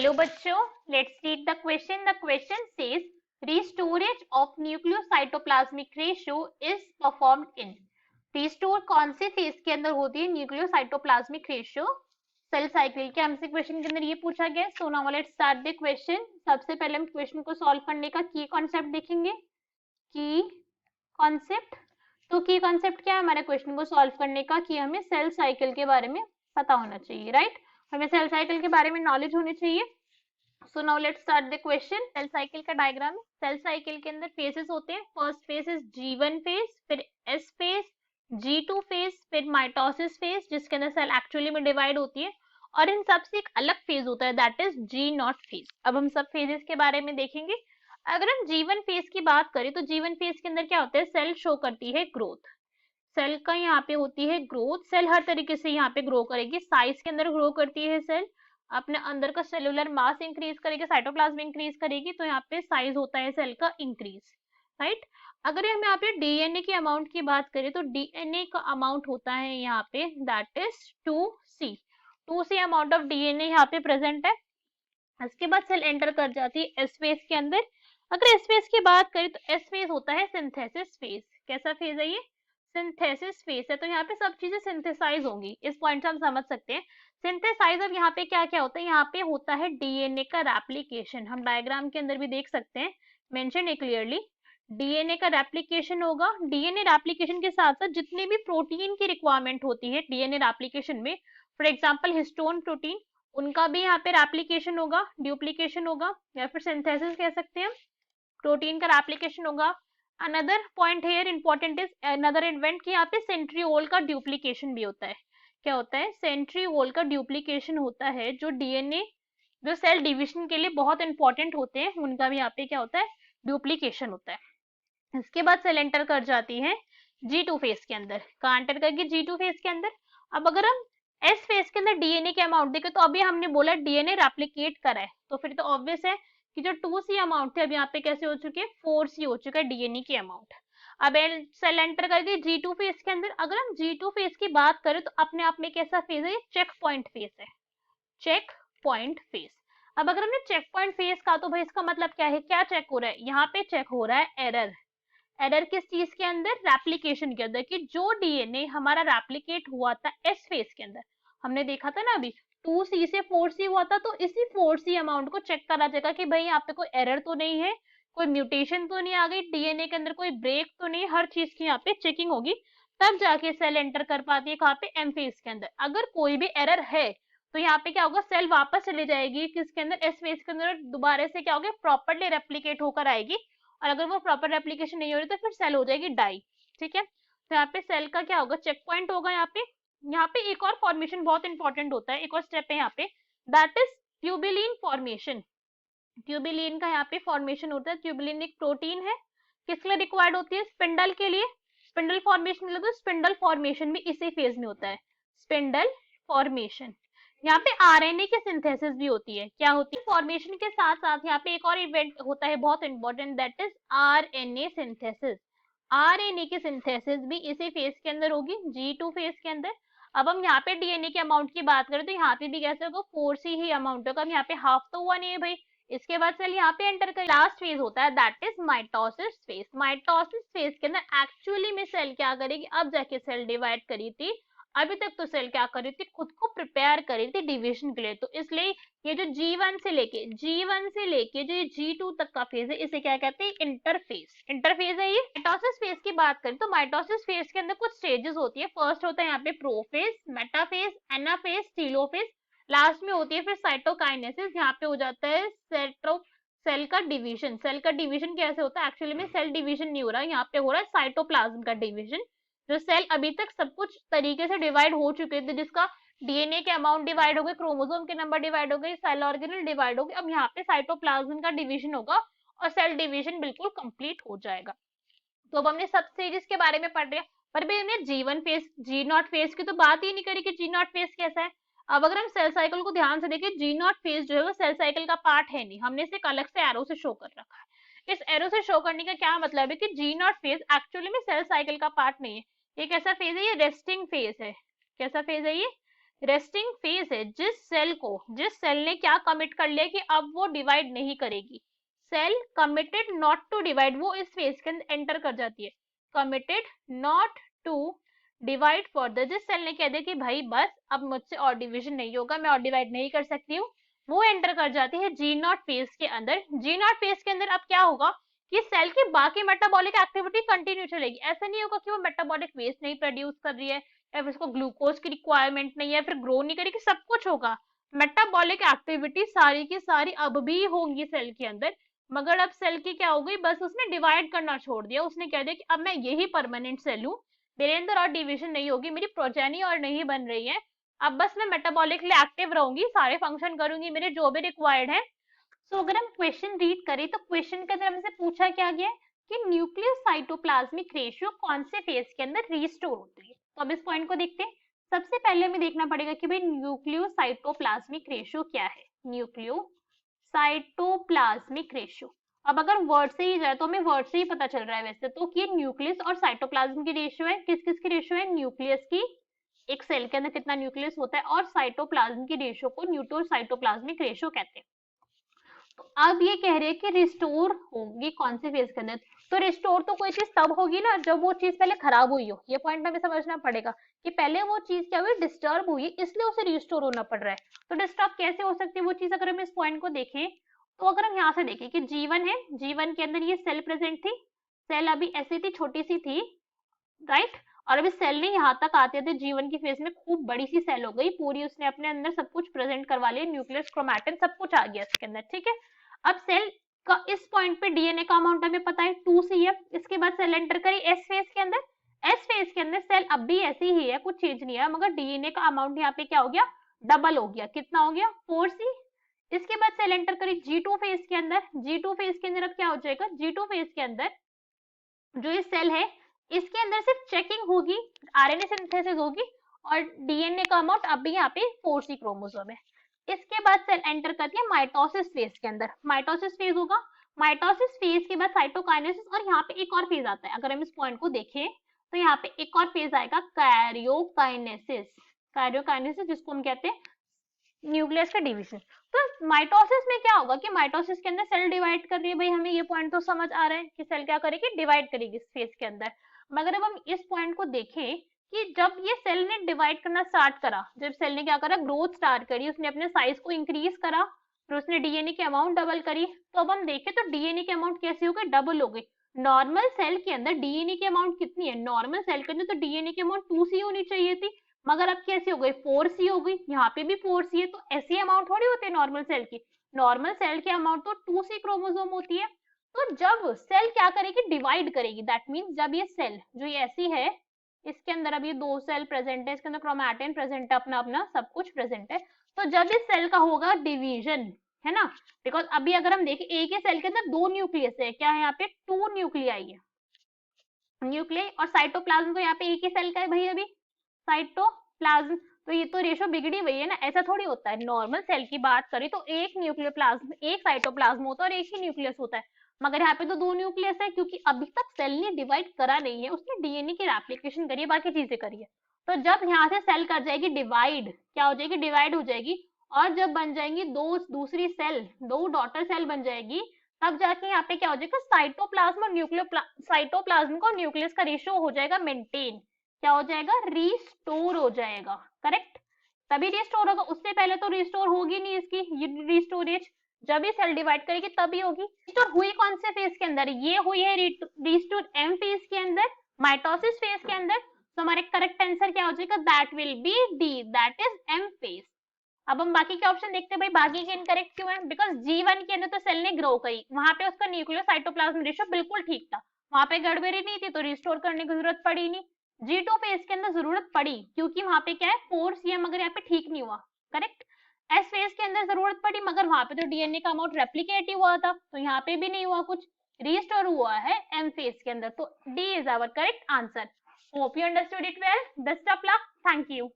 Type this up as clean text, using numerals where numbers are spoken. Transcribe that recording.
Hello बच्चों, let's read the question. The question says restoration of nucleocytoplasmic ratio is performed in. Restore कौन से phase के अंदर होती है न्यूक्लियोसाइटोप्लाज्मिक रेशियो सेल साइकिल के? हमसे क्वेश्चन के अंदर ये पूछा गया. सो now let's start the question. सबसे पहले हम क्वेश्चन को सॉल्व करने का की कॉन्सेप्ट देखेंगे. की कॉन्सेप्ट, तो की कॉन्सेप्ट क्या है हमारे क्वेश्चन को सॉल्व करने का? कि हमें सेल साइकिल के बारे में पता होना चाहिए, राइट? हमें सेल साइकिल के बारे में नॉलेज होनी चाहिए. So now let's start the question. Cell cycle का डायग्राम. सेल साइकिल के अंदर फेजेस होते हैं. First phase is G1 phase, फिर S फेज, G2 फेज, फिर माइटोसिस फेज जिसके अंदर सेल एक्चुअली में डिवाइड होती है, और इन सब से एक अलग फेज होता है दैट इज G0 फेज. अब हम सब फेजेस के बारे में देखेंगे. अगर हम G1 फेज की बात करें तो G1 फेज के अंदर क्या होता है? सेल शो करती है ग्रोथ. सेल का यहाँ पे होती है ग्रोथ. सेल हर तरीके से यहाँ पे ग्रो करेगी. साइज के अंदर ग्रो करती है सेल, अपने अंदर का सेलुलर मास इंक्रीज करेगी, साइटोप्लाज्म इंक्रीज करेगी, तो यहाँ पे साइज होता है सेल का इंक्रीज, राइट? अगर हम यहाँ पे डीएनए के अमाउंट की बात करें तो डीएनए का अमाउंट होता है यहाँ पे that is 2C amount of DNA यहाँ पे प्रेजेंट है. इसके बाद सेल एंटर कर जाती है एस फेज के अंदर. अगर एस फेज की बात करें तो एस फेज होता है सिंथेसिस फेज. कैसा फेज है ये? सिंथेसिस फेज है. तो यहाँ पे सब चीजें सिंथेसाइज होंगी. इस पॉइंट से हम समझ सकते हैं सिंथेसाइज. अब यहाँ पे क्या क्या होता है? यहाँ पे होता है डीएनए का रेप्लिकेशन. हम डायग्राम के अंदर भी देख सकते हैं, मेंशन है क्लियरली. डीएनए का रेप्लिकेशन होगा. डीएनए रेप्लिकेशन के साथ साथ जितने भी प्रोटीन की रिक्वायरमेंट होती है डीएनए रेप्लिकेशन में, फॉर एग्जांपल हिस्टोन प्रोटीन, उनका भी यहाँ पे रेप्लिकेशन होगा, ड्यूप्लीकेशन होगा, या फिर सिंथेसिस कह सकते हैं. प्रोटीन का रेप्लिकेशन होगा. Another point here important is another event कि यहाँ पे सेंट्रियोल का ड्यूप्लीकेशन भी होता है. क्या होता है? सेंट्रियोल का ड्यूप्लीकेशन होता है. जो डीएनए जो सेल डिवीजन के लिए बहुत इंपॉर्टेंट होते हैं उनका भी यहाँ पे क्या होता है? ड्यूप्लीकेशन होता है. इसके बाद सेल एंटर कर जाती है G2 फेज के अंदर. कहाँ एंटर करके? G2 फेज के अंदर. अब अगर हम एस फेज के अंदर डीएनए के अमाउंट देखें तो अभी हमने बोला डीएनए रेप्लिकेट करा है, तो फिर तो ऑब्वियस है कि जो 2C अमाउंट थे अब यहाँ पे कैसे हो चुके हैं? 4C हो चुका है डीएनए के अमाउंट. अब सेल एंटर करके G2 फेज के अंदर. अगर हम G2 फेज की बात करें तो अपने आप में कैसा फेज है? चेक पॉइंट फेज है. Check point phase. अब अगर हमने चेक पॉइंट फेज का, तो भाई इसका मतलब क्या है? क्या चेक हो रहा है? यहाँ पे चेक हो रहा है एरर. एरर किस चीज के अंदर? रेप्लिकेशन के अंदर. कि जो डीएनए हमारा रेप्लिकेट हुआ था एस फेज के अंदर, हमने देखा था ना अभी 2C से 4C हुआ था, तो इसी 4C अमाउंट को चेक करा जाएगा कि भाई यहाँ पे कोई एरर तो नहीं है, कोई म्यूटेशन तो नहीं आ गई डीएनए के अंदर, कोई ब्रेक तो नहीं. हर चीज की यहाँ पे चेकिंग होगी, तब जाके सेल एंटर कर पाती है कहाँ पे? एम फेज के अंदर. अगर कोई भी एरर है तो यहाँ पे क्या होगा? सेल वापस चली जाएगी किसके अंदर? एस फेज के अंदर. दोबारा से क्या होगा? प्रॉपर्ली रेप्लिकेट होकर आएगी. और अगर वो प्रॉपर रेप्लिकेशन नहीं हो रही तो फिर सेल हो जाएगी डाई. ठीक है? तो यहाँ पे सेल का क्या होगा? चेक पॉइंट होगा. यहाँ पे एक और फॉर्मेशन बहुत इंपॉर्टेंट होता है, एक और स्टेप है यहाँ पे, that is tubulin formation. Tubulin का यहाँ पे फॉर्मेशन होता है. ट्यूबिलिन एक प्रोटीन है. किसके लिए रिक्वायर्ड होती है? स्पिंडल के लिए. स्पिंडल फॉर्मेशन मतलब स्पिंडल फॉर्मेशन भी इसी फेज में होता है. Spindle formation. यहाँ पे आरएनए की सिंथेसिस भी होती है. क्या होती है? फॉर्मेशन के साथ साथ यहाँ पे एक और इवेंट होता है बहुत important, that is RNA synthesis. RNA की सिंथेसिस भी इसी फेज के अंदर होगी, G2 फेज के अंदर. अब हम यहाँ पे डीएनए के अमाउंट की बात करें तो यहाँ पे भी कैसे होगा? 4C ही अमाउंट होगा. अब यहाँ पे हाफ तो हुआ नहीं है भाई. इसके बाद सेल यहाँ पे एंटर कर लास्ट फेज होता है that is mitosis phase. Mitosis phase के अंदर एक्चुअली में सेल क्या करेगी? अब जाके सेल डिवाइड करी थी. अभी तक तो सेल क्या कर रही थी? खुद को प्रिपेयर कर रही थी डिवीजन के लिए. तो इसलिए ये जो G1 से लेके जो ये G2 तक का फेज है इसे क्या कहते हैं? इंटरफेज. इंटरफेज है ये. माइटोसिस फेज की बात करें तो माइटोसिस फेज के अंदर कुछ स्टेजेस होती है. फर्स्ट होता है यहाँ पे prophase, metaphase, anaphase, telophase. Last में होती है फिर साइटोकाइनेसिस. यहाँ पे हो जाता है सेल का डिवीजन. सेल का डिवीजन कैसे होता है? एक्चुअली में सेल डिवीजन नहीं हो रहा है, यहाँ पे हो रहा है साइटोप्लाज्म का डिवीजन. जो सेल अभी तक सब कुछ तरीके से डिवाइड हो चुके थे, जिसका डीएनए के अमाउंट डिवाइड हो गए, क्रोमोसोम के नंबर डिवाइड हो गए, सेल ऑर्गेनल डिवाइड हो गए. अब यहाँ पे साइटोप्लाज्म का डिवीजन होगा और सेल डिवीजन बिल्कुल कंप्लीट हो जाएगा. तो अब हमने सब स्टेजेस के बारे में पढ़ लिया, पर भी हमने G1 फेज G0 फेज की तो बात ही नहीं करी कि G0 फेज कैसा है. अब अगर हम सेल साइकिल को ध्यान से देखें, G0 फेज जो है वो सेल साइकिल का पार्ट है नहीं, हमने इसे अलग से एरो से शो कर रखा है. इस एरो से शो करने का क्या मतलब है? कि G0 फेज एक्चुअली में सेल साइकिल का पार्ट नहीं है. ये कैसा फेज है? ये रेस्टिंग फेज है. कैसा फेज है ये? रेस्टिंग फेज है जिस सेल ने क्या कमिट कर लिया कि अब वो डिवाइड नहीं करेगी। Cell committed not to divide, वो इस फेज के अंदर एंटर कर जाती है। Committed not to divide further, जिस सेल ने कह दिया कि भाई बस अब मुझसे और डिवीजन नहीं होगा, मैं और डिवाइड नहीं कर सकती हूँ, वो एंटर कर जाती है जी नॉट फेज के अंदर। जी नॉट फेज के अंदर अब क्या होगा कि सेल की बाकी मेटाबॉलिक एक्टिविटी कंटिन्यू चलेगी। ऐसा नहीं होगा कि वो मेटाबॉलिक वेस्ट नहीं प्रोड्यूस कर रही है या फिर उसको ग्लूकोज की रिक्वायरमेंट नहीं है, फिर ग्रो नहीं करेगी, सब कुछ होगा। मेटाबॉलिक एक्टिविटी सारी की सारी अब भी होंगी सेल के अंदर, मगर अब सेल की क्या हो गई, बस उसने डिवाइड करना छोड़ दिया। उसने कह दिया कि अब मैं यही परमानेंट सेल हूँ, मेरे अंदर और डिवीजन नहीं होगी, मेरी प्रोजेनी और नहीं बन रही है, अब बस मैं मेटाबॉलिकली एक्टिव रहूंगी, सारे फंक्शन करूंगी मेरे जो भी रिक्वायर्ड है। सो अगर हम क्वेश्चन रीड करें तो क्वेश्चन के अंदर हमसे पूछा क्या गया कि न्यूक्लियस साइटोप्लाज्मिक रेशियो कौन से फेज के अंदर रीस्टोर होती है। तो अब इस पॉइंट को देखते हैं। सबसे पहले हमें देखना पड़ेगा कि भाई न्यूक्लियो साइटोप्लाज्मिक रेशियो क्या है। न्यूक्लियो साइटोप्लाज्मिक रेशियो, अब अगर वर्ड से ही जाए तो हमें वर्ड से ही पता चल रहा है वैसे तो कि न्यूक्लियस और साइटोप्लाज्म की रेशियो है। किस किस की रेशियो है? न्यूक्लियस की, एक सेल के अंदर कितना न्यूक्लियस होता है, और साइटोप्लाज्म की रेशियो को न्यूक्लियो साइटोप्लाज्मिक रेशियो कहते हैं। तो अब ये कह रहे हैं कि रिस्टोर होगी कौन से फेज के अंदर। तो रिस्टोर तो कोई चीज तब होगी ना जब वो चीज पहले खराब हुई हो। ये पॉइंट हमें समझना पड़ेगा कि पहले वो चीज क्या हुई, डिस्टर्ब हुई, इसलिए उसे रिस्टोर होना पड़ रहा है। तो डिस्टर्ब कैसे हो सकती है वो चीज, अगर हम इस पॉइंट को देखें तो अगर हम यहाँ से देखें कि जीवन है, जीवन के अंदर ये सेल प्रेजेंट थी, सेल अभी ऐसी थी, छोटी सी थी, राइट, और अभी सेल ने यहाँ तक आते थे जीवन की फेज में खूब बड़ी सी सेल हो गई पूरी, उसने अपने अंदर सब कुछ प्रेजेंट करवा लिया, न्यूक्लियस क्रोमैटिन सब कुछ आ गया इसके अंदर, ठीक है। अब सेल का इस पॉइंट पे डीएनए का अमाउंट हमें पता है 2C है। इसके बाद सेल एंटर करी एस फेज के अंदर। एस फेज के अंदर सेल अब भी ऐसी ही है, कुछ चेंज नहीं है, मगर डीएनए का अमाउंट यहाँ पे क्या हो गया, डबल हो गया। कितना हो गया? 4C। इसके बाद सेल एंटर करी G2 फेज के अंदर। G2 फेज के अंदर अब क्या हो जाएगा, G2 फेज के अंदर जो ये सेल है इसके अंदर सिर्फ चेकिंग होगी, आरएनए सिंथेसिस होगी, और डीएनए का अमाउंट अब भी यहाँ पे 4C क्रोमोसोम है। इसके बाद सेल एंटर करती है माइटोसिस फेज के अंदर। माइटोसिस फेज होगा, माइटोसिस फेज के बाद साइटोकाइनेसिस, और यहाँ पे एक और फेज आता है। अगर हम इस पॉइंट को देखें तो यहाँ पे एक और फेज आएगा कैरियोकाइनेसिस। कैरियोकाइनेसिस जिसको हम कहते हैं न्यूक्लियस का डिवीजन। तो माइटोसिस में क्या होगा कि माइटोसिस के अंदर सेल डिवाइड कर रही है, भाई हमें ये पॉइंट तो समझ आ रहा है कि सेल क्या करेगी, डिवाइड करेगी इस फेज के अंदर। मगर अब हम इस पॉइंट को देखें कि जब ये सेल ने डिवाइड करना स्टार्ट करा, जब सेल ने क्या करा, ग्रोथ स्टार्ट करी, उसने अपने साइज को इंक्रीज करा, फिर उसने डीएनए की अमाउंट डबल करी, तो अब हम देखें तो डीएनए की अमाउंट कैसी हो गई, डबल हो गई। नॉर्मल सेल के अंदर डीएनए की अमाउंट कितनी है, नॉर्मल सेल के अंदर तो डीएनए की अमाउंट 2C होनी चाहिए थी, मगर अब कैसे हो गई, 4C हो गई। यहाँ पे भी 4C है, तो ऐसी अमाउंट थोड़ी होती है नॉर्मल सेल की। नॉर्मल सेल की अमाउंट तो 2C क्रोमोसोम होती है। तो जब सेल क्या करेगी, डिवाइड करेगी, दैट मीन्स जब ये सेल जो ये ऐसी है, इसके अंदर अभी 2 सेल प्रेजेंट है, इसके अंदर क्रोमैटिन प्रेजेंट है, अपना अपना सब कुछ प्रेजेंट है। तो जब इस सेल का होगा डिवीजन, है ना, बिकॉज अभी अगर हम देखें एक ही सेल के अंदर 2 न्यूक्लियस है, क्या है यहाँ पे 2 न्यूक्लियाई है, न्यूक्लियाई, और साइटोप्लाज्म तो यहाँ पे एक ही सेल का है भाई अभी, साइटोप्लाज्म। तो ये तो रेशो बिगड़ी हुई है ना, ऐसा थोड़ी होता है। नॉर्मल सेल की बात करें तो एक न्यूक्लियोप्लाज्म, एक साइटोप्लाज्म होता है और एक ही न्यूक्लियस होता है, मगर यहाँ पे तो 2 न्यूक्लियस है, क्योंकि अभी तक सेल ने डिवाइड करा नहीं है, उसने डीएनए की रेप्लिकेशन करी है, बाकी चीजें करी है। तो जब यहाँ से सेल कर जाएगी डिवाइड, क्या हो जाएगी, डिवाइड हो जाएगी, और जब बन जाएंगी दो दूसरी सेल, 2 डॉटर सेल बन जाएगी, तब जाके यहाँ पे क्या हो जाएगा, साइटोप्लाज्म और साइटोप्लाज्म को न्यूक्लियस का रेशियो हो जाएगा मेंटेन, क्या हो जाएगा, रीस्टोर हो जाएगा, करेक्ट। तभी रिस्टोर होगा, उससे पहले तो रिस्टोर होगी नहीं इसकी रिस्टोरेज, जब ही सेल डिवाइड करेगी तभी होगी। रिस्टोर हुई कौन से फेज के अंदर, ये हुई है रिस्टोर एम फेज के अंदर, माइटोसिस फेज के अंदर। तो हमारे करेक्ट आंसर क्या हो जाएगा, that will be D, that is M phase. अब हम बाकी के ऑप्शन देखते हैं, भाई बाकी के इनकरेक्ट क्यों है, बिकॉज G1 के अंदर तो सेल ने ग्रो करी, वहां पे उसका न्यूक्लियो साइटोप्लाज्म रेशियो बिल्कुल ठीक था, वहां पे गड़बड़ी नहीं थी, तो रिस्टोर करने की जरूरत पड़ी नहीं। G2 फेज के अंदर जरूरत पड़ी, क्योंकि वहां पे क्या है 4C है, मगर यहाँ पे ठीक नहीं हुआ, करेक्ट। S फेज के अंदर जरूरत पड़ी, मगर वहां पे तो डीएनए का अमाउंट रेप्लिकेट ही हुआ था, तो यहाँ पे भी नहीं हुआ कुछ, रिस्टोर हुआ है M फेज के अंदर, तो D is our correct answer. Hope you understood it well, best of luck, thank you.